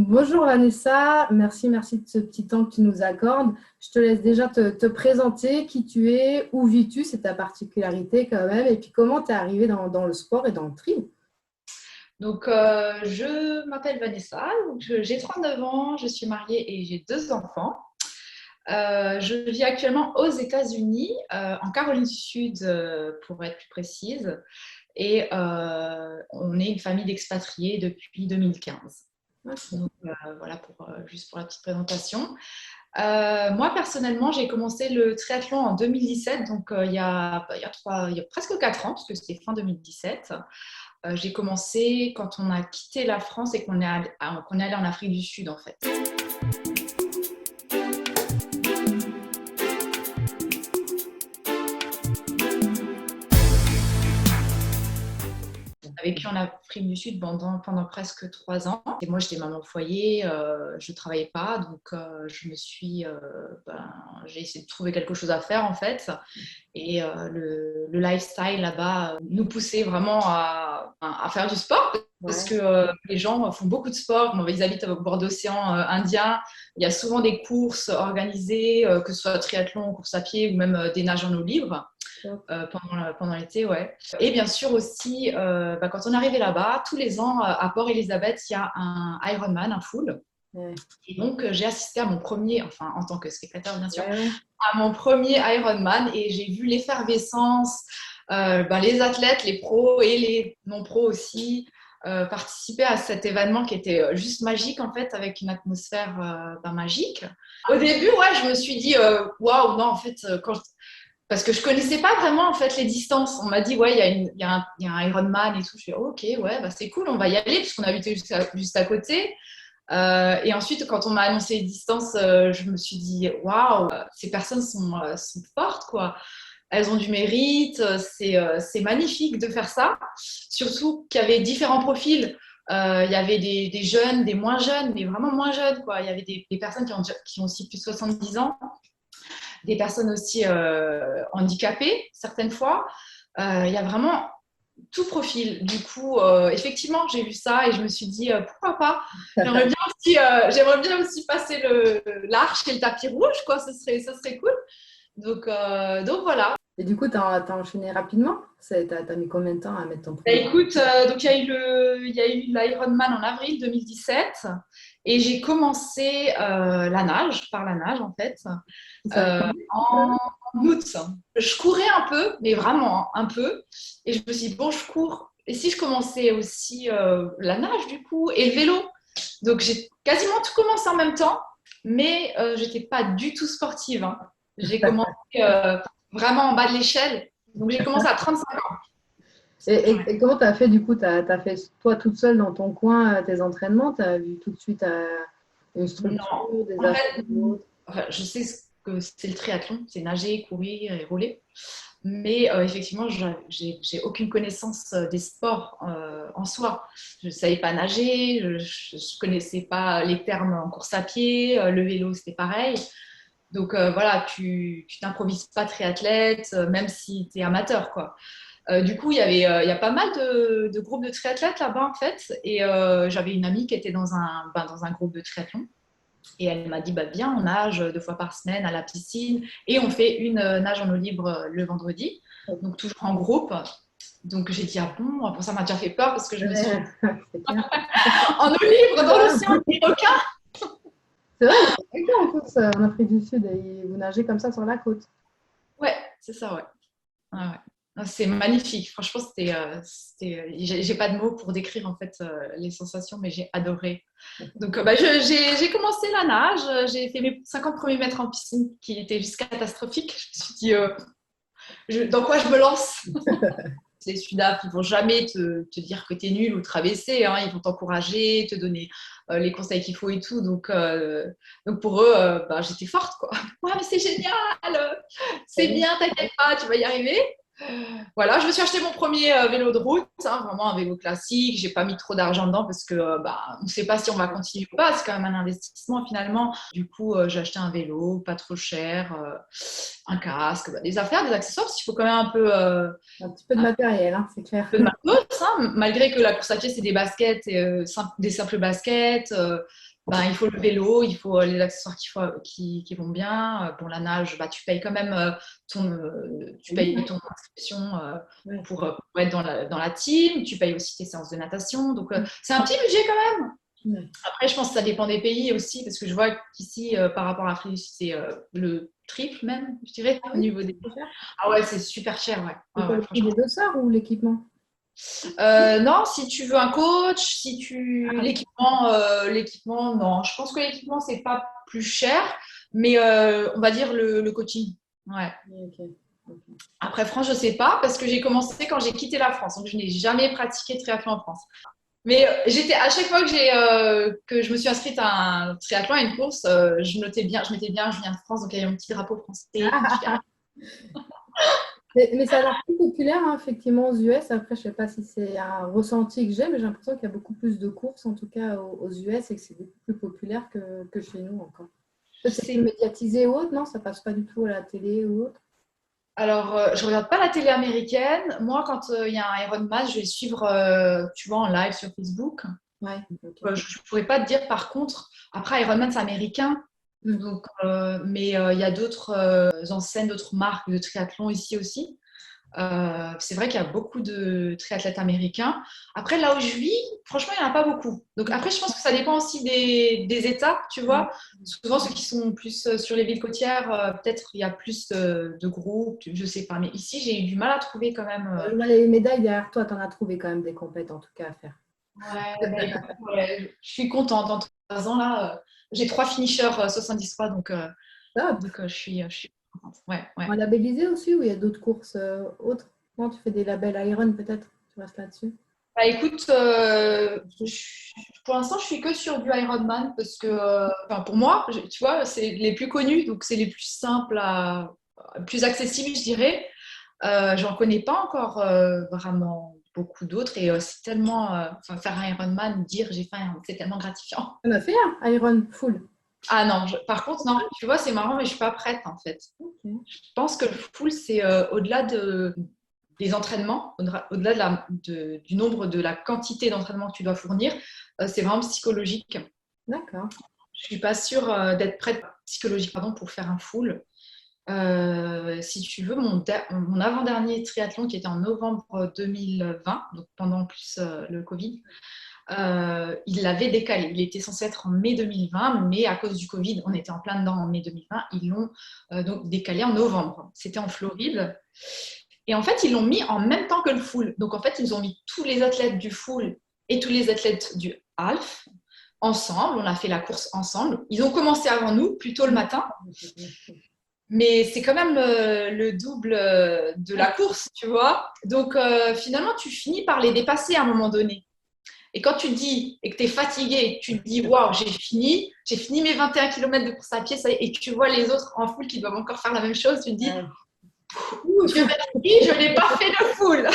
Bonjour Vanessa, merci de ce petit temps que tu nous accordes. Je te laisse déjà te présenter qui tu es, où vis-tu, c'est ta particularité quand même, et puis comment tu es arrivée dans le sport et dans le tri. Je m'appelle Vanessa, j'ai 39 ans, je suis mariée et j'ai deux enfants. Je vis actuellement aux États-Unis, en Caroline du Sud, pour être plus précise. On est une famille d'expatriés depuis 2015. Ok. Voilà, juste pour la petite présentation. Moi, personnellement, j'ai commencé le triathlon en 2017, il y a presque 4 ans, parce que c'était fin 2017. J'ai commencé quand on a quitté la France et qu'on est allé en Afrique du Sud, en fait. On a vécu en Afrique du Sud pendant presque 3 ans. Et moi, j'étais maman au foyer, je ne travaillais pas, j'ai essayé de trouver quelque chose à faire, en fait. Le lifestyle là-bas nous poussait vraiment à faire du sport parce Ouais. que les gens font beaucoup de sport. Bon, ils habitent au bord d'océan Indien. Il y a souvent des courses organisées, que ce soit triathlon, course à pied ou même des nages en eau libre pendant l'été. Ouais. Et bien sûr aussi, quand on est arrivé là-bas, tous les ans à Port-Élisabeth, il y a un Ironman, un full. Ouais. Et donc, j'ai assisté à mon premier, enfin en tant que spectateur bien sûr, Ouais. à mon premier Ironman et j'ai vu l'effervescence, les athlètes, les pros et les non-pros aussi participer à cet événement qui était juste magique en fait, avec une atmosphère magique. Au début, ouais, je me suis dit, waouh, non, en fait, parce que je connaissais pas vraiment en fait les distances. On m'a dit, ouais, il y a un Ironman et tout. Je suis, oh, ok, ouais, bah, c'est cool, on va y aller, puisqu'on habitait juste à côté. Et ensuite, quand on m'a annoncé les distances, je me suis dit, waouh, ces personnes sont fortes, quoi. Elles ont du mérite, c'est magnifique de faire ça. Surtout qu'il y avait différents profils. Il y avait des jeunes, des moins jeunes, mais vraiment moins jeunes, quoi. Il y avait des personnes qui ont aussi plus de 70 ans, des personnes aussi handicapées, certaines fois. Il y a vraiment tout profil. Du coup, effectivement, j'ai vu ça et je me suis dit, pourquoi pas. J'aimerais bien aussi passer l'arche et le tapis rouge, quoi. Ça serait cool. Donc voilà. Et du coup, tu as enchaîné rapidement? T'as mis combien de temps à mettre ton Bah, premier? écoute, donc il y a eu l'Ironman en avril 2017 et j'ai commencé par la nage en fait, Ça va être en août. Je courais un peu, mais vraiment un peu. Et je me suis dit, bon, je cours. Et si je commençais aussi la nage du coup et le vélo? Donc j'ai quasiment tout commencé en même temps, mais j'étais pas du tout sportive, hein. J'ai commencé vraiment en bas de l'échelle. Donc j'ai commencé à 35 ans. Ouais. Et comment tu as fait du coup? Tu as fait toi toute seule dans ton coin tes entraînements? Tu as vu tout de suite une structure, Non. des En assos fait, ou autre? enfin, je sais ce que c'est le triathlon, c'est nager, courir et rouler. Mais effectivement, j'ai aucune connaissance des sports en soi. Je ne savais pas nager, je ne connaissais pas les termes en course à pied, le vélo, c'était pareil. Donc voilà, tu t'improvises pas triathlète, même si tu es amateur, quoi. Du coup, il y a pas mal de groupes de triathlètes là-bas, en fait. Et j'avais une amie qui était dans un groupe de triathlon. Et elle m'a dit, bah, viens, on nage 2 fois par semaine à la piscine et on fait une nage en eau libre le vendredi. Donc, toujours en groupe. Donc, j'ai dit, ah bon, pour ça m'a déjà fait peur parce que je me suis dit, Ouais, c'est clair. en eau libre dans l'océan avec des requins. C'est vrai, il y a en plus en Afrique du Sud et vous nagez comme ça sur la côte. Ouais, c'est ça, ouais. Ouais, ouais. Non, c'est magnifique. Franchement, j'ai pas de mots pour décrire en fait les sensations, mais j'ai adoré. Donc, j'ai commencé la nage. J'ai fait mes 50 premiers mètres en piscine qui étaient juste catastrophiques. Je me suis dit, dans quoi je me lance? Les Sudaf, ils vont jamais te dire que tu es nul ou te rabaisser, hein. Ils vont t'encourager, te donner les conseils qu'il faut et tout. Donc pour eux, j'étais forte, quoi. Ouais, mais c'est génial, c'est bien, t'inquiète pas, tu vas y arriver. Voilà, je me suis acheté mon premier vélo de route, hein, vraiment un vélo classique. J'ai pas mis trop d'argent dedans parce que on ne sait pas si on va continuer ou pas. C'est quand même un investissement finalement. Du coup, j'ai acheté un vélo, pas trop cher, un casque, des affaires, des accessoires, parce qu'il faut quand même Un petit peu de un matériel, hein, c'est clair. peu de matos, hein, malgré que la course à pied c'est des baskets, des simples baskets. ben, il faut le vélo, il faut les accessoires qui vont bien. Pour la nage, tu payes quand même tu Oui, payes ton inscription ouais. pour être dans la team. Tu payes aussi tes séances de natation. Donc, c'est un petit budget quand même. Ouais. Après, je pense que ça dépend des pays aussi, parce que je vois qu'ici, par rapport à l'Afrique du Sud, c'est le triple même, je dirais, Ah au oui, niveau des… c'est cher. Ah ouais, c'est super cher, ouais. C'est Ouais, quoi ouais, le prix franchement. des dossards ou l'équipement? Non, si tu veux un coach, si tu… Ah, L'équipement, non. Je pense que l'équipement, c'est pas plus cher, mais on va dire le coaching. Ouais. oui, ok. Ok. Après, France, je sais pas, parce que j'ai commencé quand j'ai quitté la France, donc je n'ai jamais pratiqué de triathlon en France. Mais j'étais à chaque fois que je me suis inscrite à un triathlon, à une course, je notais bien, je mettais bien, je viens de France, donc il y avait mon petit drapeau français. Mais ça a l'air plus populaire, hein, effectivement, aux US. Après, je ne sais pas si c'est un ressenti que j'ai, mais j'ai l'impression qu'il y a beaucoup plus de courses, en tout cas aux US, et que c'est beaucoup plus populaire que chez nous encore. Peut-être c'est plus C'est… médiatisé ou autre, non? Ça passe pas du tout à la télé ou autre? Alors, je regarde pas la télé américaine. Moi, quand il y a un Ironman, je vais le suivre, tu vois, en live sur Facebook. Ouais, ok. Je pourrais pas te dire, par contre, après, Ironman, c'est américain. Mm. Donc, mais il y a d'autres enseignes, d'autres marques de triathlon ici aussi. C'est vrai qu'il y a beaucoup de triathlètes américains. Après, là où je vis, franchement, il n'y en a pas beaucoup. Donc après, je pense que ça dépend aussi des États, tu Ouais. vois. Souvent, ceux qui sont plus sur les villes côtières, peut-être il y a plus de groupes, je sais pas. Mais ici, j'ai eu du mal à trouver quand même. Je vois les médailles derrière toi, tu en as trouvé quand même des compètes, en tout cas, à faire. Ouais, bah, écoute, ouais, je suis contente. En 3 ans, là, j'ai 3 finishers 73, Top. je suis contente. Ouais, ouais. On labellisé aussi ou il y a d'autres courses autres? Non, tu fais des labels Iron peut-être? Tu restes là-dessus? Bah écoute, pour l'instant, je suis que sur du Ironman parce que, enfin, pour moi, tu vois, c'est les plus connus, donc c'est les plus simples plus accessibles, je dirais. J'en connais pas encore vraiment beaucoup d'autres et c'est tellement, enfin, faire un Ironman, dire j'ai fait un Ironman, c'est tellement gratifiant. On a fait un Iron full. Ah non, par contre, non, tu vois, c'est marrant, mais je suis pas prête en fait. Ok. Je pense que le full, c'est au-delà des entraînements, au-delà du nombre de la quantité d'entraînement que tu dois fournir, c'est vraiment psychologique. D'accord. Je suis pas sûre d'être prête psychologique pardon, pour faire un full. Si tu veux, mon avant-dernier triathlon qui était en novembre 2020, donc pendant plus le Covid, il l'avait décalé. Il était censé être en mai 2020, mais à cause du Covid, on était en plein dedans en mai 2020, ils l'ont donc décalé en novembre. C'était en Floride. Et en fait, ils l'ont mis en même temps que le full. Donc en fait, ils ont mis tous les athlètes du full et tous les athlètes du half ensemble. On a fait la course ensemble. Ils ont commencé avant nous, plus tôt le matin. Mais c'est quand même le double de la course, tu vois. Donc finalement, tu finis par les dépasser à un moment donné. Et quand tu te dis, et que tu es fatigué, tu te dis, waouh, j'ai fini mes 21 km de course à pied, ça y est, et que tu vois les autres en foule qui doivent encore faire la même chose, tu te dis, Ouais. Dieu merci, je n'ai pas fait de foule.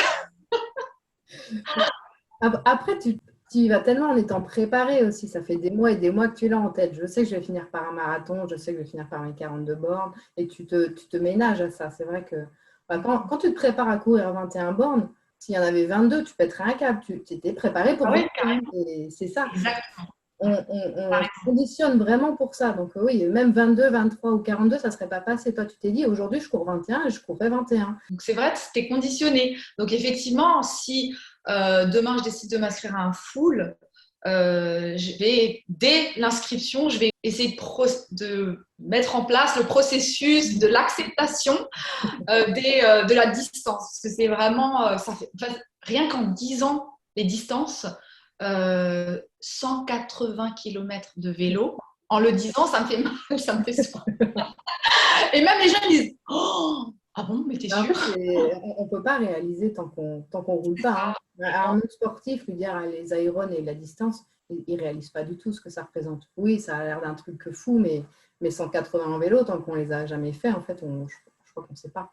Après, tu y vas tellement en étant préparé aussi. Ça fait des mois et des mois que tu l'as en tête. Je sais que je vais finir par un marathon, je sais que je vais finir par mes 42 bornes et tu te ménages à ça. C'est vrai que quand tu te prépares à courir 21 bornes, s'il y en avait 22, tu pèterais un câble. Tu t'étais préparé pour Ah oui, 21. Et c'est ça. exactement. On se conditionne vraiment pour ça. Donc oui, même 22, 23 ou 42, ça ne serait pas passé. Toi, tu t'es dit, aujourd'hui, je cours 21 et je courrais 21. Donc c'est vrai, tu es conditionné. Donc effectivement, si demain je décide de m'inscrire à un full, je vais, dès l'inscription, je vais essayer de mettre en place le processus de l'acceptation de la distance. Parce que c'est vraiment, enfin, rien qu'en 10 ans, les distances, 180 km de vélo, en le disant, ça me fait mal, ça me fait soin. Et même les gens ils disent, oh, ah bon, mais t'es En sûr? fait, on ne peut pas réaliser tant qu'on roule pas. Hein. Un autre sportif, lui dire les aérons et la distance, il ne réalise pas du tout ce que ça représente. Oui, ça a l'air d'un truc fou, mais 180 en vélo, tant qu'on ne les a jamais fait, en fait, je crois qu'on ne sait pas.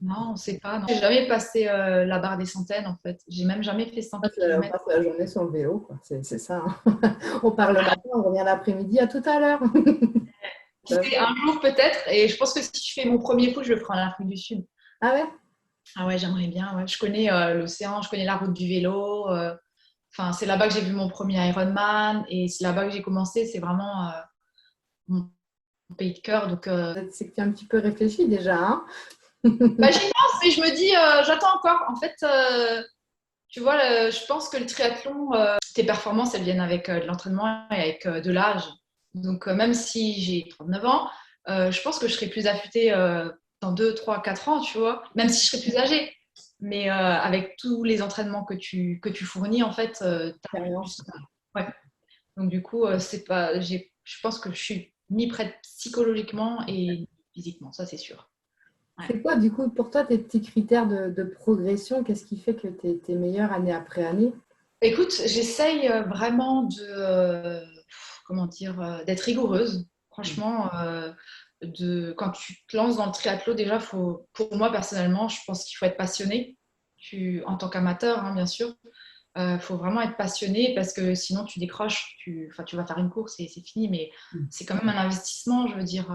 Non, on ne sait pas. J'ai jamais passé la barre des centaines, en fait. J'ai même jamais fait 100 On km. passe la journée sur le vélo, quoi. C'est ça. Hein. On part le matin, on revient l'après-midi. À tout à l'heure. C'est un jour peut-être, et je pense que si je fais mon premier coup, je le ferai en Afrique du Sud. Ah ouais? Ah ouais, j'aimerais bien. Ouais. Je connais l'océan, je connais la route du vélo. Enfin, c'est là-bas que j'ai vu mon premier Ironman et c'est là-bas que j'ai commencé. C'est vraiment mon pays de cœur. Donc, C'est que tu es un petit peu réfléchi déjà, hein. bah, j'y pense, mais je me dis, j'attends encore. En fait, tu vois, je pense que le triathlon, tes performances, elles viennent avec de l'entraînement et avec de l'âge. Donc, même si j'ai 39 ans, je pense que je serai plus affûtée dans 2, 3, 4 ans, tu vois, même si je serai plus âgée. Mais avec tous les entraînements que tu fournis, en fait, tu arrives Expérience. plus. Ouais. Donc, du coup, c'est pas, je pense que je suis ni prête psychologiquement et physiquement, ça, c'est sûr. Ouais. C'est quoi, du coup, pour toi, tes petits critères de progression? Qu'est-ce qui fait que tu es meilleure année après année? Écoute, j'essaye vraiment de, comment dire, d'être rigoureuse. Franchement, quand tu te lances dans le triathlon, déjà, pour moi personnellement, je pense qu'il faut être passionné. En tant qu'amateur, hein, bien sûr, faut vraiment être passionné parce que sinon tu décroches. Enfin, tu vas faire une course et c'est fini, mais c'est quand même un investissement, je veux dire,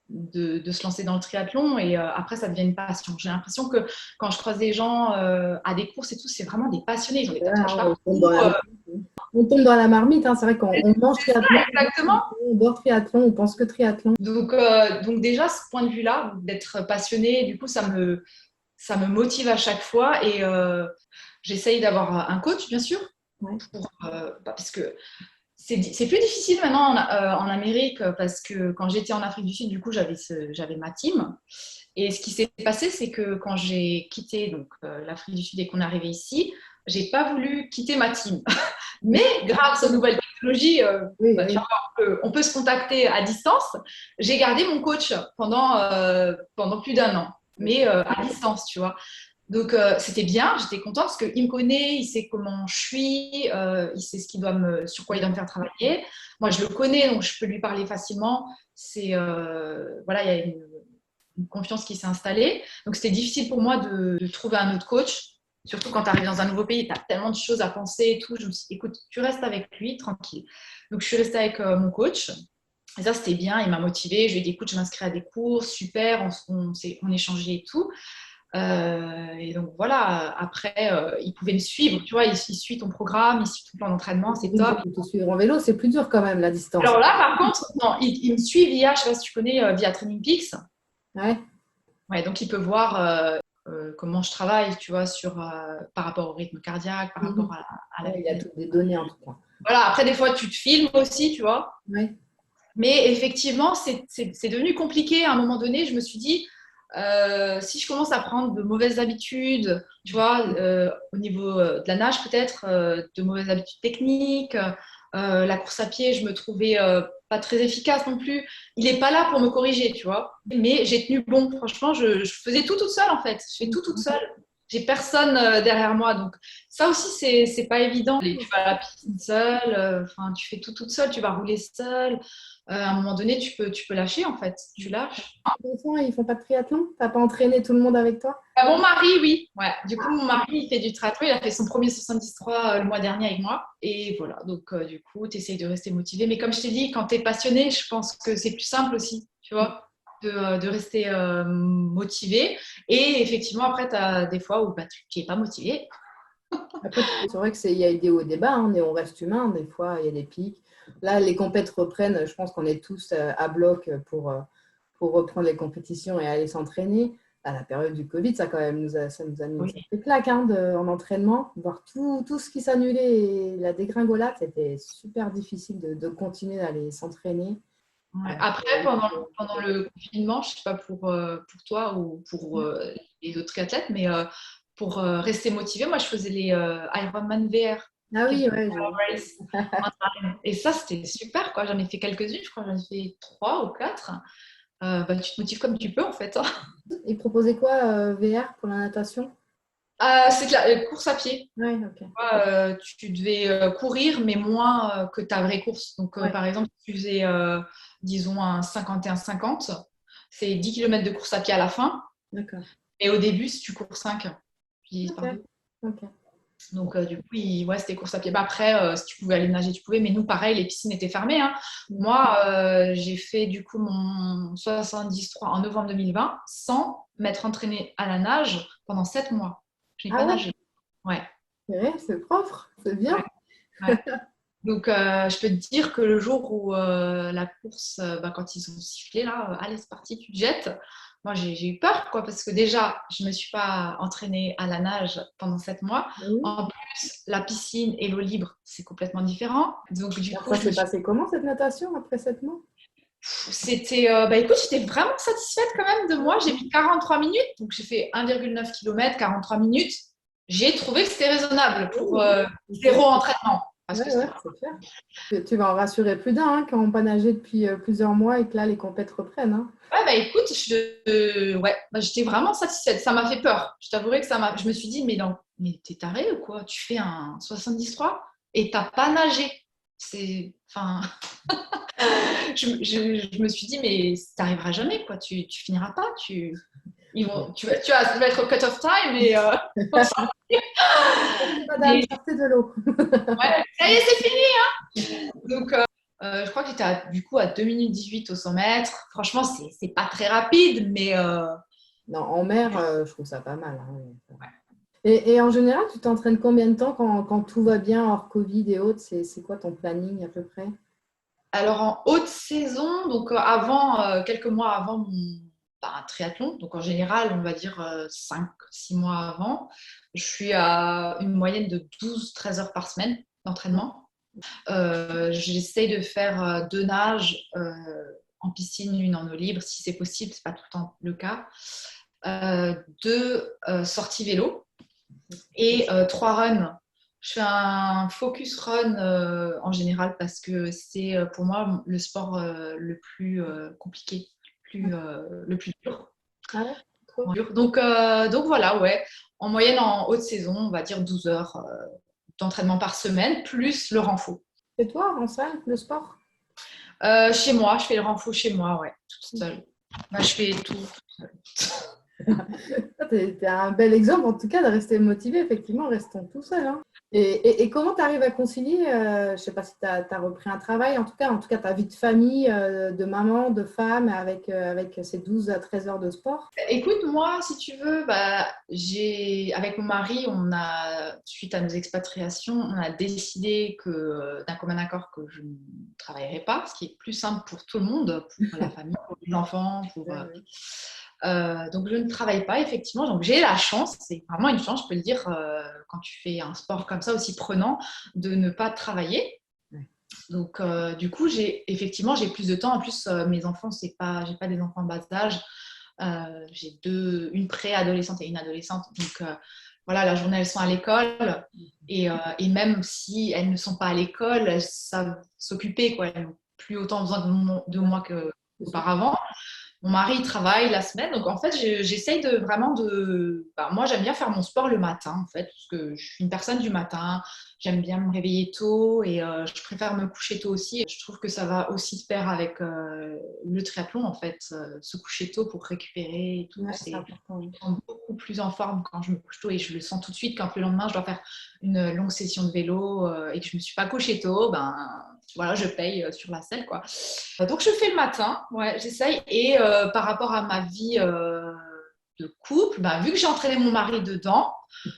de se lancer dans le triathlon et après ça devient une passion. J'ai l'impression que quand je croise des gens à des courses et tout, c'est vraiment des passionnés. Ils ont des Voilà, tatouages on tombe partout. dans la marmite. On tombe dans la marmite, hein. C'est vrai qu'on mange triathlon, Exactement. on dort triathlon, on pense que triathlon. Donc déjà, ce point de vue-là, d'être passionné, du coup, ça me motive à chaque fois et j'essaye d'avoir un coach, bien sûr, Ouais. parce que c'est plus difficile maintenant en Amérique parce que quand j'étais en Afrique du Sud, du coup, j'avais ma team. Et ce qui s'est passé, c'est que quand j'ai quitté donc, l'Afrique du Sud et qu'on est arrivé ici, j'ai pas voulu quitter ma team. Mais grâce aux nouvelles technologies, Oui, bah, tu oui. vois, on peut se contacter à distance. J'ai gardé mon coach pendant plus d'un an, mais à distance, tu vois. Donc, c'était bien, j'étais contente parce qu'il me connaît, il sait comment je suis, il sait sur quoi il doit me faire travailler. Moi, je le connais, donc je peux lui parler facilement. Voilà, il y a une confiance qui s'est installée. Donc, c'était difficile pour moi de trouver un autre coach. Surtout quand tu arrives dans un nouveau pays, tu as tellement de choses à penser et tout. Je me suis dit, écoute, tu restes avec lui, tranquille. Donc, je suis restée avec mon coach. Et ça, c'était bien, il m'a motivée. Je lui ai dit, écoute, je m'inscris à des cours, super, on échangeait et tout. Et donc voilà, après, il pouvait me suivre, tu vois, il suit ton programme, il suit ton plan d'entraînement, c'est Oui, top. pour te suivre en vélo, c'est plus dur quand même, la distance. Alors là, par contre, non, il me suit via, je sais pas si tu connais, via Training Peaks. Ouais. Ouais, donc il peut voir comment je travaille, tu vois, par rapport au rythme cardiaque, par rapport Mhm. à la Ouais, il y a vitesse. toutes des données en tout cas. Voilà, après, des fois, tu te filmes aussi, tu vois. Ouais. Mais effectivement, c'est devenu compliqué. À un moment donné, je me suis dit, si je commence à prendre de mauvaises habitudes, tu vois, au niveau de la nage peut-être, de mauvaises habitudes techniques, la course à pied, je me trouvais pas très efficace non plus. Il n'est pas là pour me corriger, tu vois. Mais j'ai tenu bon. Franchement, je faisais tout toute seule en fait. Je fais tout toute seule. J'ai personne derrière moi. Donc ça aussi, c'est pas évident. Tu vas à la piscine seule, enfin, tu fais tout toute seule, tu vas rouler seule. À un moment donné, tu peux lâcher en fait. Tu lâches. Tes enfants, ils font pas de triathlon? T'as pas entraîné tout le monde avec toi? Mon mari, oui. Ouais. Du coup, mon mari, il fait du triathlon. Il a fait son premier 73 le mois dernier avec moi. Et voilà. Donc, du coup, tu essayes de rester motivé. Mais comme je t'ai dit, quand tu es passionné, je pense que c'est plus simple aussi, tu vois, de rester motivé. Et effectivement, après, tu as des fois où bah, tu n'es pas motivé. Après, c'est vrai qu'il y a des hauts et des bas, hein, on reste humain, des fois, il y a des pics. Là, les compètes reprennent, je pense qu'on est tous à bloc pour reprendre les compétitions et aller s'entraîner. À la période du Covid, ça, quand même, ça nous a mis une Oui. sacrée claque, hein, en entraînement. Voir tout ce qui s'annulait et la dégringolade, c'était super difficile de continuer d'aller s'entraîner. Ouais. Alors Après, pendant le confinement, je ne sais pas pour toi ou pour les autres athlètes, mais pour rester motivé, moi, je faisais les Ironman VR. ah oui, Quelques ouais, races online. Et ça, c'était super, quoi. J'en ai fait quelques-unes, je crois que j'en ai fait 3 ou 4. Bah, tu te motives comme tu peux, en fait, hein. ils proposaient quoi, VR pour la natation? C'est que la course à pied. Ouais, ok. Tu devais courir, mais moins que ta vraie course. Donc, Ouais, par exemple, si tu faisais, disons, un 51-50, c'est 10 km de course à pied à la fin. d'accord. Et au début, si tu cours 5, puis Ok, par deux. ok. Donc, du coup, ouais, c'était course à pied. Bah, après, si tu pouvais aller nager, tu pouvais. Mais nous, pareil, les piscines étaient fermées, hein. Moi, j'ai fait du coup mon 73 en novembre 2020 sans m'être entraînée à la nage pendant 7 mois. Je n'ai Ah pas ouais? nagé. Ouais. Ouais, c'est propre, c'est bien. Ouais. Donc, je peux te dire que le jour où la course, quand ils ont sifflé, là, allez, c'est parti, tu te jettes, moi, j'ai eu peur, quoi, parce que déjà, je ne me suis pas entraînée à la nage pendant 7 mois. Oui. En plus, la piscine et l'eau libre, c'est complètement différent. Donc, du Alors, coup, ça je me s'est suis... passé comment cette natation après 7 mois? C'était... écoute, j'étais vraiment satisfaite quand même de moi. J'ai mis 43 minutes, donc j'ai fait 1,9 km, 43 minutes. J'ai trouvé que c'était raisonnable pour Oui, ok. zéro entraînement. Parce Ouais, que ouais, c'était c'est clair. Tu vas en rassurer plus d'un qui n'ont pas nagé depuis plusieurs mois et que là, les compètes reprennent. Hein. ouais, bah écoute, ouais, j'étais vraiment satisfaite. Ça m'a fait peur. Je t'avouerai que je me suis dit, mais non, mais t'es taré ou quoi? Tu fais un 73 et t'as pas nagé. Enfin, je me suis dit, mais ça n'arrivera jamais, quoi. Tu finiras pas. Ça va être au cut-off time et Madame, mais sortez de l'eau. ouais, ça y est, c'est fini. Donc, je crois que j'étais du coup à 2 minutes 18 au 100 mètres. Franchement, c'est pas très rapide, mais Non, en mer, je trouve ça pas mal. Hein. Et en général, tu t'entraînes combien de temps quand tout va bien, hors Covid et autres? C'est quoi ton planning à peu près? alors en haute saison, donc quelques mois avant mon triathlon, donc en général, on va dire 5-6 mois avant, je suis à une moyenne de 12-13 heures par semaine d'entraînement. J'essaye de faire 2 nages en piscine, une en eau libre, si c'est possible, c'est pas tout le temps le cas. 2 sorties vélo et 3 runs. Je fais un focus run en général parce que c'est pour moi le sport le plus compliqué, le plus dur. Ah ouais, trop. Donc voilà, ouais. En moyenne, en haute saison, on va dire 12 heures d'entraînement par semaine, plus le renfo. C'est toi, en salle, le sport? Chez moi, je fais le renfo chez moi, ouais, toute seule. Bah, je fais tout toute seule. Tu un bel exemple, en tout cas, de rester motivé, effectivement, en restant tout seul. Hein. Et comment tu arrives à concilier, je ne sais pas si tu as repris un travail, en tout cas ta vie de famille, de maman, de femme, avec ces 12 à 13 heures de sport? Écoute, moi, si tu veux, avec mon mari, suite à nos expatriations, on a décidé d'un commun accord que je ne travaillerai pas, ce qui est plus simple pour tout le monde, pour la famille, pour les enfants, Ouais, ouais. donc je ne travaille pas, effectivement. Donc j'ai la chance, c'est vraiment une chance, je peux le dire, quand tu fais un sport comme ça aussi prenant, de ne pas travailler. Ouais. Donc, du coup, effectivement, j'ai plus de temps. En plus, mes enfants, j'ai pas des enfants en bas âge. J'ai une préadolescente et une adolescente. Donc, voilà, la journée, elles sont à l'école. Et même si elles ne sont pas à l'école, elles savent s'occuper, quoi. Elles n'ont plus autant besoin de moi C'est sûr. qu'auparavant. Mon mari il travaille la semaine, donc en fait, j'essaye de vraiment moi, j'aime bien faire mon sport le matin, en fait, parce que je suis une personne du matin. J'aime bien me réveiller tôt et je préfère me coucher tôt aussi. Je trouve que ça va aussi se pair avec le triathlon, en fait, se coucher tôt pour récupérer et tout. Ouais, c'est important. Je me sens beaucoup plus en forme quand je me couche tôt et je le sens tout de suite quand le lendemain, je dois faire une longue session de vélo et que je ne me suis pas couchée tôt, voilà, je paye sur la selle, quoi. Donc, je fais le matin, ouais, j'essaye. Et par rapport à ma vie de couple, vu que j'ai entraîné mon mari dedans,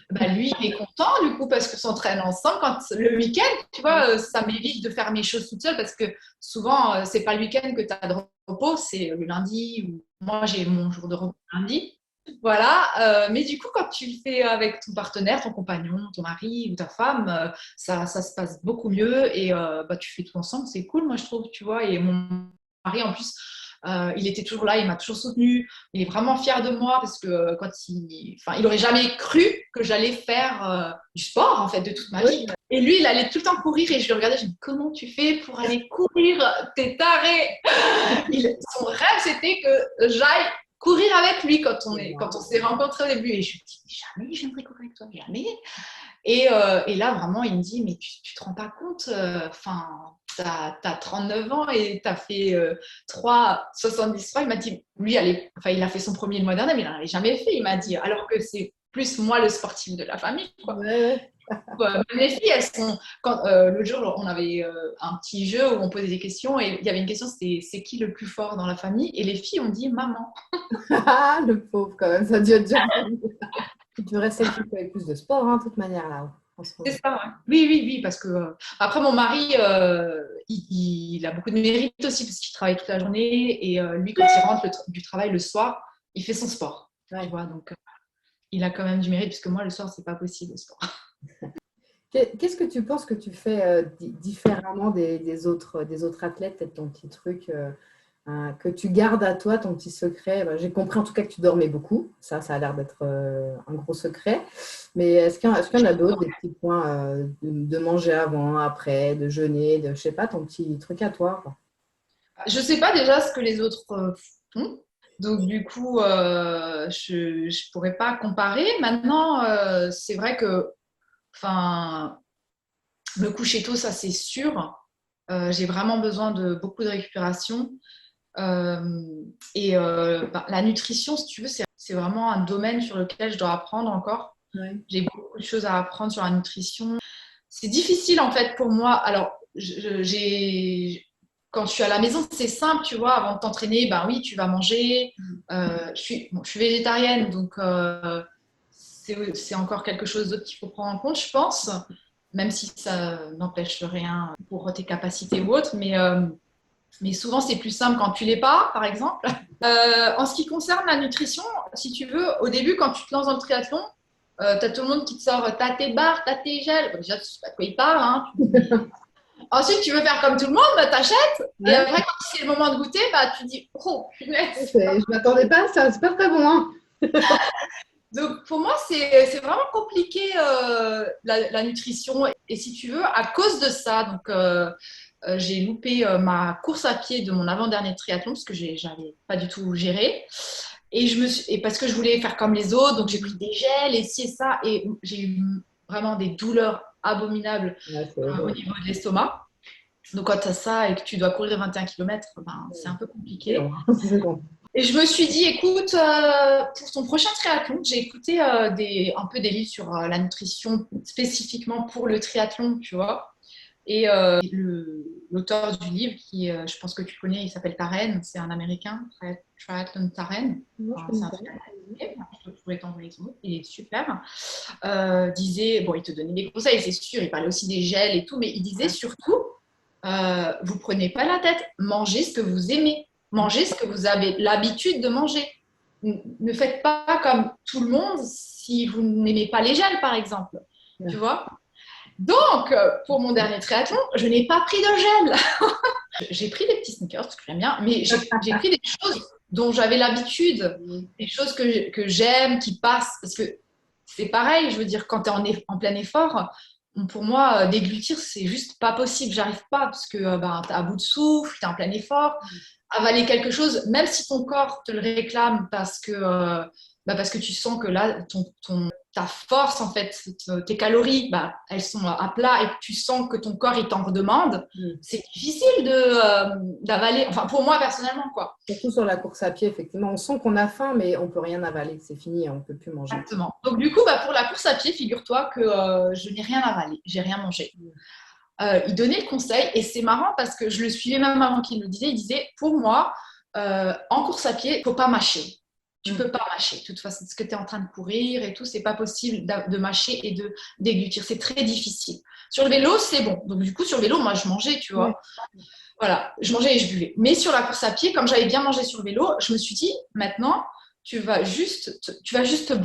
lui, il est content du coup parce que s'entraîne ensemble. Quand le week-end, tu vois, ça m'évite de faire mes choses toute seule parce que souvent, c'est pas le week-end que tu as de repos, c'est le lundi ou moi, j'ai mon jour de repos le lundi. Voilà, mais du coup, quand tu le fais avec ton partenaire, ton compagnon, ton mari ou ta femme, ça se passe beaucoup mieux et tu fais tout ensemble, c'est cool, moi je trouve, tu vois. Et mon mari, en plus, il était toujours là, il m'a toujours soutenu, il est vraiment fier de moi parce que il aurait jamais cru que j'allais faire du sport en fait de toute ma Oui, vie. Et lui, il allait tout le temps courir et je le regardais, je me dis comment tu fais pour aller courir, t'es taré. Son rêve, c'était que j'aille courir avec lui quand on s'est rencontrés au début. Et je me dis, jamais je viendrai courir avec toi, jamais. Et là, vraiment, il me dit, mais tu te rends pas compte, t'as 39 ans et t'as fait 3,73. Il m'a dit, lui, il a fait son premier le mois dernier, mais il n'en avait jamais fait. Il m'a dit, alors que c'est plus moi le sportif de la famille, quoi. ouais, Même les filles, elles sont. L'autre jour, on avait un petit jeu où on posait des questions et il y avait une question, c'était c'est qui le plus fort dans la famille? Et les filles ont dit maman. Ah, le pauvre, quand même, ça a dû être dur. Tu restes celle qui fait avec plus de sport, hein, de toute manière, là. en ce C'est moment. ça, ouais. Oui, oui, oui, parce que après mon mari, il a beaucoup de mérite aussi parce qu'il travaille toute la journée et lui, quand il rentre du travail le soir, il fait son sport. Tu Ouais. vois, donc il a quand même du mérite puisque moi le soir, c'est pas possible le sport. Qu'est-ce que tu penses que tu fais différemment des autres athlètes, peut-être ton petit truc que tu gardes à toi, ton petit secret? Ben, j'ai compris en tout cas que tu dormais beaucoup. Ça a l'air d'être un gros secret. Mais est-ce qu'il y en a d'autres, des petits points de manger avant, après, de jeûner, je sais pas, ton petit truc à toi, quoi. Je sais pas déjà ce que les autres font. Donc, du coup, je ne pourrais pas comparer. Maintenant, c'est vrai que enfin, me coucher tôt, ça c'est sûr. J'ai vraiment besoin de beaucoup de récupération. La nutrition, si tu veux, c'est vraiment un domaine sur lequel je dois apprendre encore. Ouais. J'ai beaucoup de choses à apprendre sur la nutrition. C'est difficile en fait pour moi. Alors, quand je suis à la maison, c'est simple, tu vois. Avant de t'entraîner, ben oui, tu vas manger. Je suis végétarienne, donc c'est encore quelque chose d'autre qu'il faut prendre en compte, je pense, même si ça n'empêche rien pour tes capacités ou autres. Mais souvent, c'est plus simple quand tu l'es pas, par exemple. En ce qui concerne la nutrition, si tu veux, au début, quand tu te lances dans le triathlon, tu as tout le monde qui te sort t'as tes barres, t'as tes gels. Bon, déjà, tu sais pas de quoi il parle. Hein. Ensuite, tu veux faire comme tout le monde, bah, t'achètes. Et Ouais. après, quand c'est le moment de goûter, bah, tu dis oh, punaise. Je ne m'attendais pas à ça, c'est pas très bon, hein. Donc, pour moi, c'est vraiment compliqué la nutrition. Et si tu veux, à cause de ça, donc, j'ai loupé ma course à pied de mon avant-dernier triathlon parce que j'avais pas du tout géré. Et parce que je voulais faire comme les autres, donc j'ai pris des gels et ci et ça. Et j'ai eu vraiment des douleurs abominables Ouais, c'est au horrible. niveau de l'estomac. Donc quand tu as ça et que tu dois courir 21 km, ben, c'est un peu C'est long, compliqué. hein. C'est long. Et je me suis dit, écoute, pour ton prochain triathlon, j'ai écouté un peu des livres sur la nutrition spécifiquement pour le triathlon, tu vois. Et l'auteur du livre, je pense que tu connais, il s'appelle Taren, c'est un Américain, Triathlon Taren. Moi, je Enfin, c'est connais un pas. super livre, je pourrais t'envoyer son nom, il est super. Disait, bon, il te donnait des conseils, c'est sûr, il parlait aussi des gels et tout, mais il disait surtout, vous prenez pas la tête, mangez ce que vous aimez, mangez ce que vous avez l'habitude de manger. Ne faites pas comme tout le monde si vous n'aimez pas les gels, par exemple. Tu Ouais. vois. Donc, pour mon dernier triathlon, je n'ai pas pris de gel. J'ai pris des petits sneakers, parce que j'aime bien, mais j'ai pris des choses dont j'avais l'habitude, des choses que j'aime, qui passent, parce que c'est pareil, je veux dire, quand tu es en plein effort, pour moi, déglutir, c'est juste pas possible, j'arrive pas, parce que ben, tu es à bout de souffle, tu es en plein effort, avaler quelque chose, même si ton corps te le réclame parce que tu sens que là, ta force, en fait, tes calories, bah, elles sont à plat et que tu sens que ton corps, il t'en redemande, Mm. c'est difficile d'avaler, enfin pour moi personnellement, quoi. Surtout sur la course à pied, effectivement. On sent qu'on a faim, mais on ne peut rien avaler. C'est fini, on ne peut plus manger. Exactement. Donc du coup, bah, pour la course à pied, figure-toi que je n'ai rien avalé, j'ai rien mangé. Il donnait le conseil et c'est marrant parce que je le suivais même avant qu'il le disait. Il disait, pour moi, en course à pied, il ne faut pas mâcher. Tu ne peux pas mâcher. De toute façon, ce que tu es en train de courir et tout, c'est pas possible de mâcher et de déglutir. C'est très difficile. Sur le vélo, c'est bon. Donc du coup, sur le vélo, moi, je mangeais, tu Ouais. vois. Voilà, je mangeais et je buvais. Mais sur la course à pied, comme j'avais bien mangé sur le vélo, je me suis dit, maintenant, tu vas juste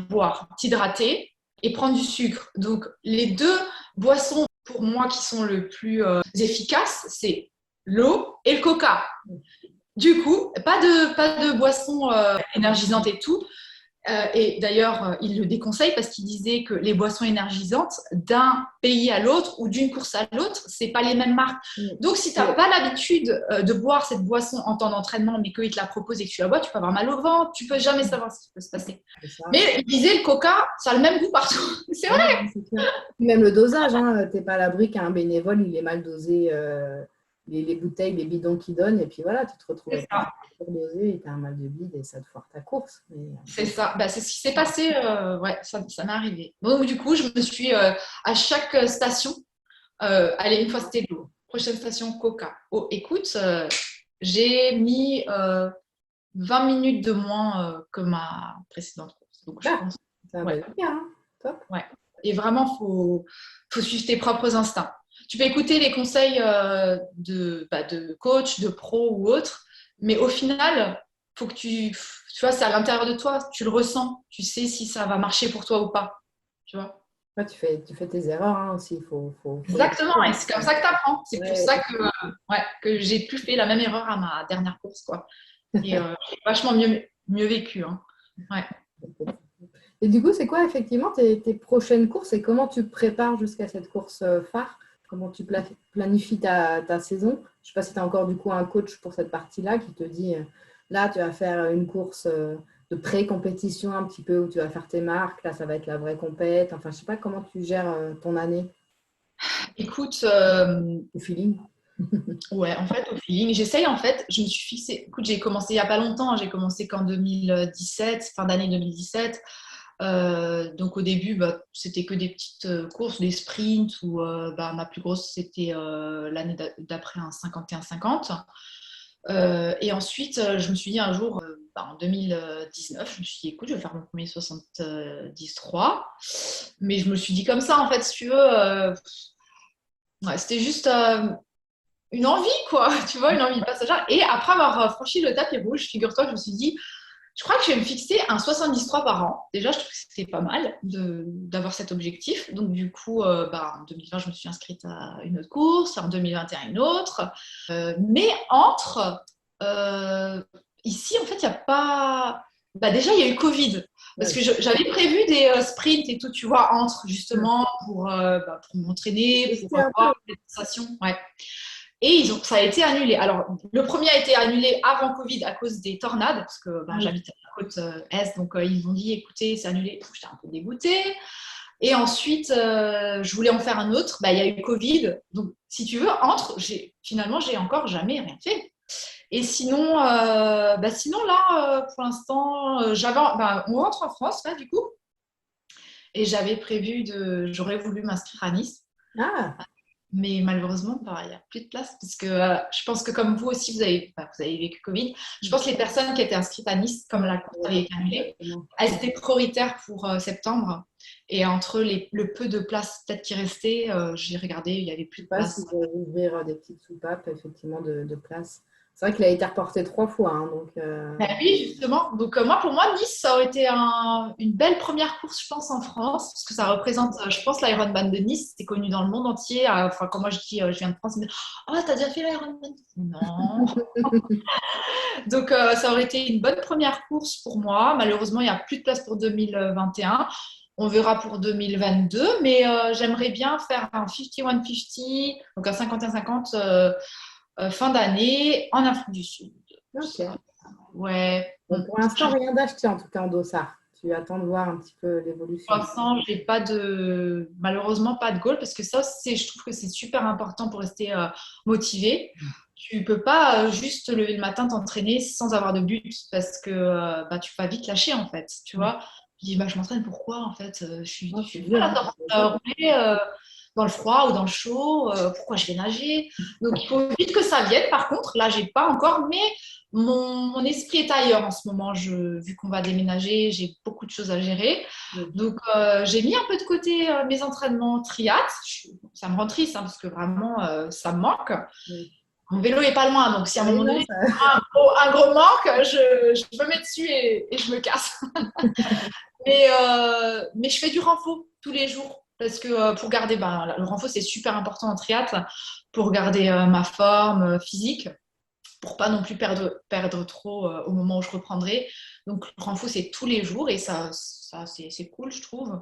boire, t'hydrater et prendre du sucre. Donc, les deux boissons pour moi qui sont le plus efficaces, c'est l'eau et le coca. Du coup, pas de boissons énergisantes et tout. Et d'ailleurs, il le déconseille parce qu'il disait que les boissons énergisantes d'un pays à l'autre ou d'une course à l'autre, c'est pas les mêmes marques. Donc, si tu n'as pas l'habitude de boire cette boisson en temps d'entraînement, mais qu'il te la propose et que tu la bois, tu peux avoir mal au ventre, tu peux jamais savoir ce qui peut se passer. C'est ça. Mais il disait le coca, ça a le même goût partout. C'est vrai. Ouais, c'est clair. Même le dosage, hein, tu n'es pas à l'abri qu'un bénévole, il est mal dosé les bouteilles, les bidons qu'il donne, et puis voilà, tu te retrouves C'est avec ça. dosé et tu as un mal de bide et ça te foire ta course. C'est ça. Bah, c'est ce qui s'est passé. Ouais, ça m'est arrivé. Donc, du coup, je me suis à chaque station, allez, une fois c'était l'eau. Prochaine station, coca. Oh, écoute, j'ai mis 20 minutes de moins que ma précédente course. Donc, je Ah, pense. c'est un Ouais, bon écart, hein. Top. ouais. Et vraiment, faut suivre tes propres instincts. Tu peux écouter les conseils de coach, de pro ou autre, mais au final, faut que tu vois, c'est à l'intérieur de toi, tu le ressens, tu sais si ça va marcher pour toi ou pas. Tu vois. Ouais, tu fais tes erreurs hein, aussi. Faut les Exactement, et c'est comme ça que tu apprends. C'est pour ouais. ça que j'ai plus fait la même erreur à ma dernière course, quoi. Et j'ai vachement mieux vécu. Hein. Ouais. Et du coup, c'est quoi effectivement tes prochaines courses et comment tu te prépares jusqu'à cette course phare? Comment tu planifies ta saison? Je ne sais pas si tu as encore du coup un coach pour cette partie-là qui te dit là, tu vas faire une course de pré-compétition un petit peu où tu vas faire tes marques. Là, ça va être la vraie compète. Enfin, je ne sais pas comment tu gères ton année Écoute, au feeling. ouais, en fait, au feeling, j'essaye en fait, je me suis fixée. Écoute, j'ai commencé il n'y a pas longtemps, j'ai commencé qu'en 2017, fin d'année 2017. Donc au début, c'était que des petites courses, des sprints, ou ma plus grosse, c'était l'année d'après un 51-50. Et ensuite, je me suis dit un jour, en 2019, je me suis dit, écoute, je vais faire mon premier 73. Mais je me suis dit comme ça, en fait, si tu veux, ouais, c'était juste une envie, quoi, tu vois, une envie passagère. Et après avoir franchi le tapis rouge, figure-toi que je me suis dit, je crois que je vais me fixer un 73 par an. Déjà, je trouve que c'était pas mal d'avoir cet objectif. Donc, du coup, en 2020, je me suis inscrite à une autre course, en 2021, une autre. Mais euh, ici, en fait, il n'y a pas. Déjà, il y a eu Covid. Parce que j'avais prévu des sprints et tout, tu vois, entre justement pour m'entraîner, pour Tester un peu. avoir des sensations. Ouais. Et ça a été annulé. Alors, le premier a été annulé avant Covid à cause des tornades, parce que Ah oui. j'habite à la côte Est, donc ils ont dit, écoutez, c'est annulé. J'étais un peu dégoûtée. Et ensuite, je voulais en faire un autre. Il y a eu Covid. Donc, si tu veux, finalement, j'ai encore jamais rien fait. Et sinon, sinon là, pour l'instant, on rentre en France, là, du coup. Et j'aurais voulu m'inscrire à Nice. Ah, Mais malheureusement, il n'y a plus de place parce que je pense que comme vous aussi, vous avez vécu Covid. Je pense que les personnes qui étaient inscrites à Nice, comme la course avait été annulée, exactement. elles étaient prioritaires pour septembre. Et entre le peu de places peut-être qui restaient, j'ai regardé, il n'y avait Je plus sais de pas place. s'ils vont ouvrir des petites soupapes, effectivement, de place. C'est vrai qu'il a été reporté 3 fois. Hein, donc, Oui, justement. Donc pour moi, Nice, ça aurait été une belle première course, je pense, en France, parce que ça représente, je pense, l'Ironman de Nice. C'est connu dans le monde entier. Enfin, quand moi je dis, je viens de France, mais oh, t'as déjà fait l'Ironman? Non. Donc, ça aurait été une bonne première course pour moi. Malheureusement, il n'y a plus de place pour 2021. On verra pour 2022, mais j'aimerais bien faire un 51-50, donc un 51-50 fin d'année en Afrique du Sud. ok. Ouais. Bon, pour l'instant, rien d'acheté en tout cas en dossard. Tu attends de voir un petit peu Pour l'évolution. l'instant, j'ai malheureusement pas de goal parce que ça, je trouve que c'est super important pour rester motivé. Tu peux pas juste te lever le matin, t'entraîner sans avoir de but parce que tu vas vite lâcher en fait, tu Ouais. vois. Je dis, je m'entraîne pourquoi en fait? Non, Je c'est suis dur. pas Hein. là à rouler dans le froid ou dans le chaud. Pourquoi je vais nager? Donc il faut vite que ça vienne. Par contre, là, j'ai pas encore, mais mon esprit est ailleurs en ce moment. Vu qu'on va déménager, j'ai beaucoup de choses à gérer. Oui. Donc, j'ai mis un peu de côté mes entraînements triathlon. Ça me rend triste hein, parce que vraiment, ça me manque. Oui. Mon vélo est pas loin, donc si à un Oui, moment non, donné, ça... un gros manque, je me mets dessus et je me casse. Mais je fais du renfo tous les jours parce que pour garder, le renfo c'est super important en triathlon pour garder ma forme physique, pour pas non plus perdre trop au moment où je reprendrai. Donc le renfo c'est tous les jours et ça c'est cool je trouve.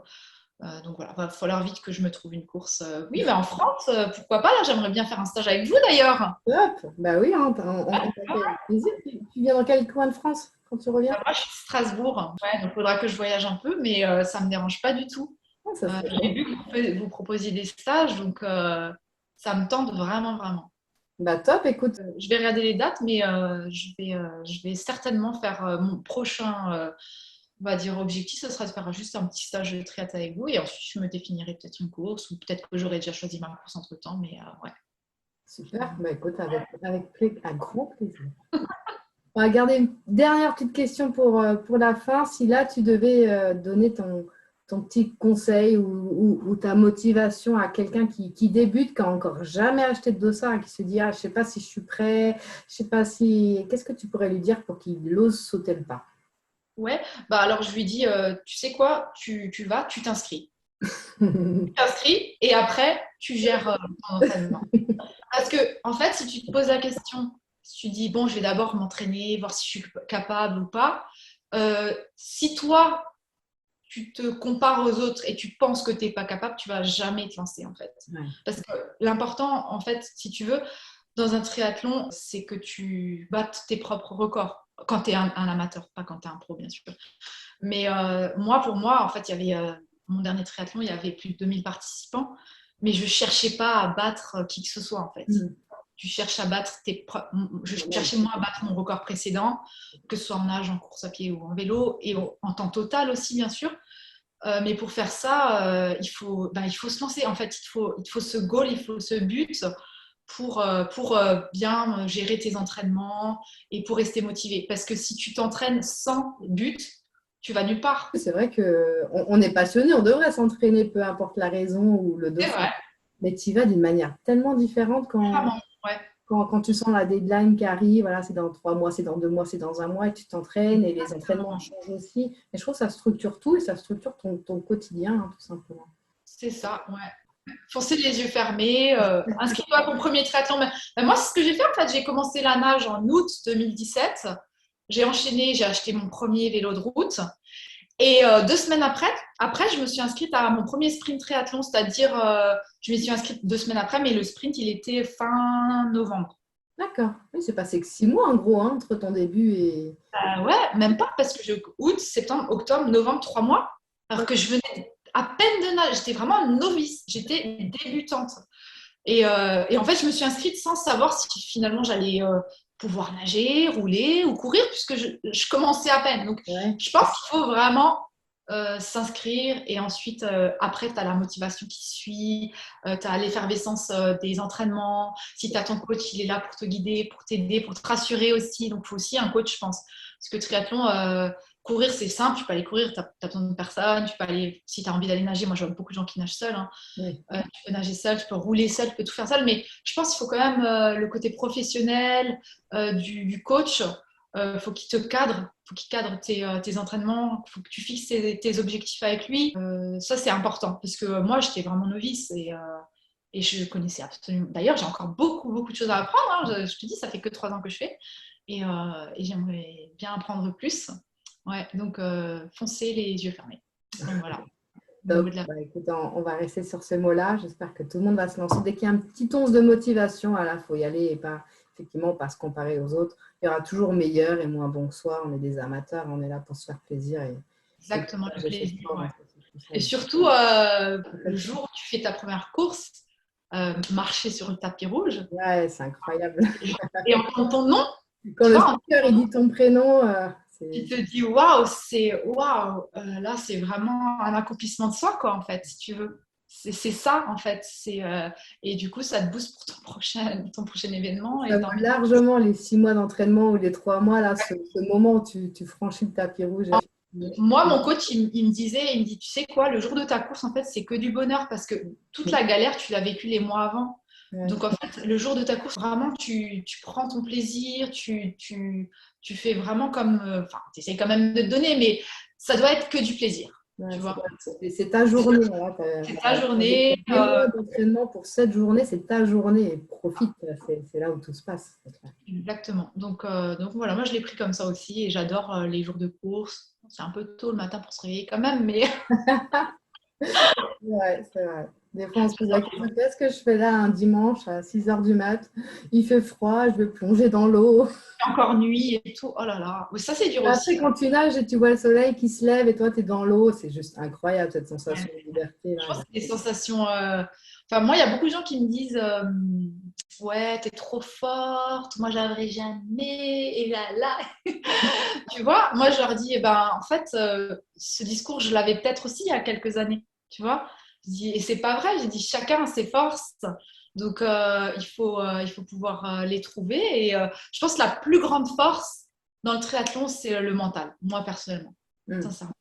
Donc voilà, va falloir vite que je me trouve une course. Oui, mais en France, pourquoi pas? Là, j'aimerais bien faire un stage avec vous d'ailleurs. Hop, bah oui, hein, on t'accueille avec plaisir. Tu viens dans quel coin de France quand tu reviens? Moi, je suis de Strasbourg. Ouais, donc il faudra que je voyage un peu, mais ça ne me dérange pas du tout. Ah, ça serait J'ai top. vu que vous proposiez des stages, donc ça me tente vraiment, vraiment. Bah top, écoute. Je vais regarder les dates, mais je vais certainement faire mon prochain, on va dire, objectif. Ce sera de faire juste un petit stage de triathlon avec vous et ensuite je me définirai peut-être une course ou peut-être que j'aurai déjà choisi ma course entre-temps, mais ouais. Super, bah écoute, un grand plaisir. On va garder une dernière petite question pour la fin. Si là, tu devais donner ton petit conseil ou ta motivation à quelqu'un qui débute, qui n'a encore jamais acheté de dossard et qui se dit, ah, je ne sais pas si je suis prêt, je sais pas si… Qu'est-ce que tu pourrais lui dire pour qu'il ose sauter le pas? Ouais, bah alors je lui dis, tu sais quoi, tu t'inscris. Tu t'inscris et après, tu gères ton entraînement. Parce que, en fait, si tu te poses la question, si tu dis, bon, je vais d'abord m'entraîner, voir si je suis capable ou pas, si toi, tu te compares aux autres et tu penses que tu n'es pas capable, tu vas jamais te lancer, en fait. Ouais. Parce que l'important, en fait, si tu veux, dans un triathlon, c'est que tu battes tes propres records. Quand tu es un amateur, pas quand tu es un pro, bien sûr. Mais moi, pour moi, en fait, il y avait mon dernier triathlon, il y avait plus de 2000 participants, mais je ne cherchais pas à battre qui que ce soit, en fait. Mm. Tu cherches à battre je cherchais moi à battre mon record précédent, que ce soit en nage, en course à pied ou en vélo, et en temps total aussi, bien sûr. Mais pour faire ça, il faut se lancer. En fait, il faut ce goal, il faut ce but pour bien gérer tes entraînements et pour rester motivé. Parce que si tu t'entraînes sans but, tu vas nulle part. C'est vrai qu'on est passionné, on devrait s'entraîner, peu importe la raison ou le C'est dossard. vrai, Mais tu y vas d'une manière tellement différente vraiment. Ouais. quand tu sens la deadline qui arrive, voilà, c'est dans 3 mois, c'est dans 2 mois, c'est dans un mois, et tu t'entraînes, et les entraînements changent aussi. Et je trouve que ça structure tout et ça structure ton quotidien, hein, tout simplement. C'est ça, ouais. Foncer les yeux fermés, inscris-toi à ton premier triathlon. Moi, c'est ce que j'ai fait en fait. J'ai commencé la nage en août 2017. J'ai enchaîné, j'ai acheté mon premier vélo de route. Et 2 semaines après, je me suis inscrite à mon premier sprint triathlon, c'est-à-dire, je me suis inscrite 2 semaines après, mais le sprint, il était fin novembre. D'accord. Oui, c'est passé que 6 mois, en gros, hein, entre ton début et… Ouais, même pas, parce que août, septembre, octobre, novembre, 3 mois, alors que je venais à peine de nager. J'étais vraiment novice, j'étais débutante. Et en fait, je me suis inscrite sans savoir si finalement j'allais pouvoir nager, rouler ou courir, puisque je commençais à peine. Donc, Ouais. je pense qu'il faut vraiment s'inscrire et ensuite, après, tu as la motivation qui suit, tu as l'effervescence des entraînements. Si tu as ton coach, il est là pour te guider, pour t'aider, pour te rassurer aussi. Donc, il faut aussi un coach, je pense. Parce que triathlon, courir, c'est simple, tu peux aller courir, tu as besoin de personne, tu peux aller, si tu as envie d'aller nager, moi je vois beaucoup de gens qui nagent seuls, hein. Oui. Tu peux nager seul, tu peux rouler seul, tu peux tout faire seul, mais je pense qu'il faut quand même le côté professionnel du coach. Il faut qu'il te cadre, faut qu'il cadre tes entraînements, il faut que tu fixes tes objectifs avec lui. Ça, c'est important parce que moi, j'étais vraiment novice et je connaissais absolument. D'ailleurs, j'ai encore beaucoup, beaucoup de choses à apprendre, hein. Je te dis, ça fait que 3 ans que je fais et j'aimerais bien apprendre plus. Ouais, donc foncez les yeux fermés. Donc voilà. Top. Bah, écoute, on va rester sur ce mot-là. J'espère que tout le monde va se lancer. Dès qu'il y a un petit once de motivation, il faut y aller et pas, effectivement, pas se comparer aux autres. Il y aura toujours meilleur et moins bon que soi. On est des amateurs, on est là pour se faire plaisir. Exactement, le plaisir. Sport, Ouais. hein, Et surtout, le jour où tu fais ta première course, marcher sur le tapis rouge. Ouais, c'est incroyable. Et entendre ton nom, Quand le speaker il dit ton prénom, tu te dis waouh, là c'est vraiment un accomplissement de soi, quoi, en fait, si tu veux. C'est ça, en fait. Et du coup, ça te booste pour ton prochain événement. ça vaut largement les 6 mois d'entraînement ou les 3 mois, là, ce moment où tu franchis le tapis rouge. Moi, mon coach, il me disait, tu sais quoi, le jour de ta course, en fait, c'est que du bonheur parce que toute la galère, tu l'as vécue les mois avant. Ouais. Donc, en fait, le jour de ta course, vraiment, tu prends ton plaisir, tu fais vraiment comme… Enfin, tu essaies quand même de te donner, mais ça doit être que du plaisir. Ouais, tu vois. C'est ta journée. C'est ta journée. 10 mois d'entraînement pour cette journée, c'est ta journée. Et profite, c'est là où tout se passe. Exactement. Donc voilà, moi, je l'ai pris comme ça aussi et j'adore les jours de course. C'est un peu tôt le matin pour se réveiller quand même, mais… Ouais, c'est vrai. Des fois, on se pose la question, qu'est-ce que je fais là un dimanche à 6h du mat? Il fait froid, je vais plonger dans l'eau. encore nuit et tout. Oh là là. Mais ça, c'est dur Après, aussi. quand tu nages et tu vois le soleil qui se lève et toi, tu es dans l'eau, c'est juste incroyable cette sensation de liberté. Je pense que c'est des sensations… Enfin, moi, il y a beaucoup de gens qui me disent ouais, t'es trop forte, moi, j'arriverai jamais, et là. Tu vois, moi, je leur dis, eh ben, en fait, ce discours, je l'avais peut-être aussi il y a quelques années. Tu vois, je dis, et c'est pas vrai, j'ai dit, chacun a ses forces. Donc, il faut pouvoir les trouver. Et je pense que la plus grande force dans le triathlon, c'est le mental, moi, personnellement. Sincèrement.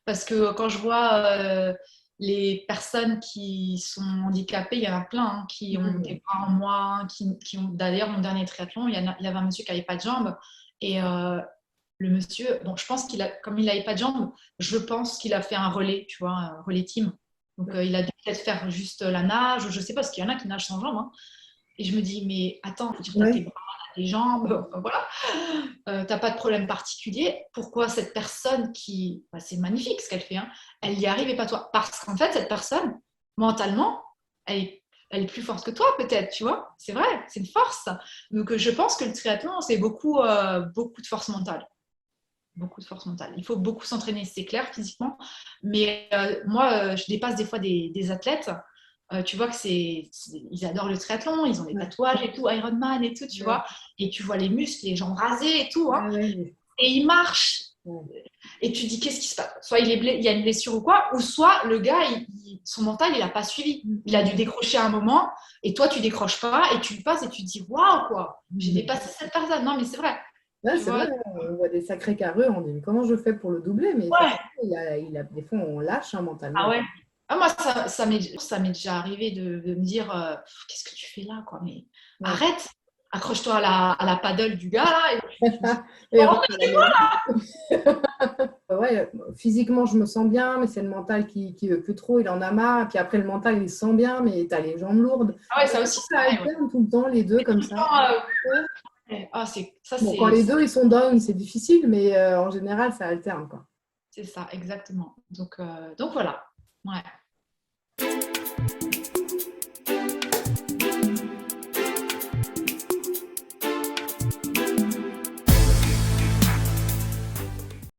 Parce que quand je vois les personnes qui sont handicapées, il y en a plein hein, qui ont des bras en moins, qui ont d'ailleurs mon dernier triathlon, il y avait un monsieur qui n'avait pas de jambes et le monsieur, bon, je pense comme il n'avait pas de jambes, je pense qu'il a fait un relais, tu vois, un relais team. Donc il a dû peut-être faire juste la nage, je sais pas, parce qu'il y en a qui nagent sans jambes. Hein. Et je me dis, mais attends, tu as tes Ouais. bras, t'as tes jambes, enfin, voilà. T'as pas de problème particulier. Pourquoi cette personne qui, bah, c'est magnifique ce qu'elle fait, hein, elle y arrive et pas toi? Parce qu'en fait, cette personne, mentalement, elle est plus forte que toi, peut-être, tu vois. C'est vrai, c'est une force. Donc, je pense que le triathlon, c'est beaucoup de force mentale. Beaucoup de force mentale. Il faut beaucoup s'entraîner, c'est clair, physiquement. Mais moi, je dépasse des fois des athlètes. Tu vois que ils adorent le triathlon, ils ont des Ouais. tatouages et tout, Ironman et tout, tu Ouais. vois. Et tu vois les muscles, les jambes rasées et tout. Hein. Ouais, ouais, Et ils marchent. ouais. Et tu dis, qu'est-ce qui se passe? Soit il y a une blessure ou quoi, ou soit le gars, son mental, il n'a pas suivi. Il a dû décrocher à un moment, et toi, tu décroches pas, et tu le passes, et tu te dis, waouh, quoi, j'ai dépassé cette personne. Non, mais c'est vrai. Ouais, Tu c'est vrai, vois? on voit des sacrés carreux, on dit mais comment je fais pour le doubler? Mais Ouais. effectivement, des fois on lâche hein, Ah mentalement. ouais. Ah, moi, ça m'est déjà arrivé de me dire, qu'est-ce que tu fais là, quoi, mais Ouais. arrête, accroche-toi à la paddle du gars, là, et puis tu te dis, Et bon, rentre à la maison. Ouais, physiquement, je me sens bien, mais c'est le mental qui veut plus trop, il en a marre. Et puis après, le mental, il se sent bien, mais tu as les jambes lourdes. ah ouais, ça aussi, Ça c'est pareil, ouais. alterne tout le temps, les deux, comme ça. Ouais. Ah, ça, Bon, quand les deux, ils sont down, c'est difficile, mais en général, ça alterne, quoi. c'est ça, exactement. Donc voilà. Ouais.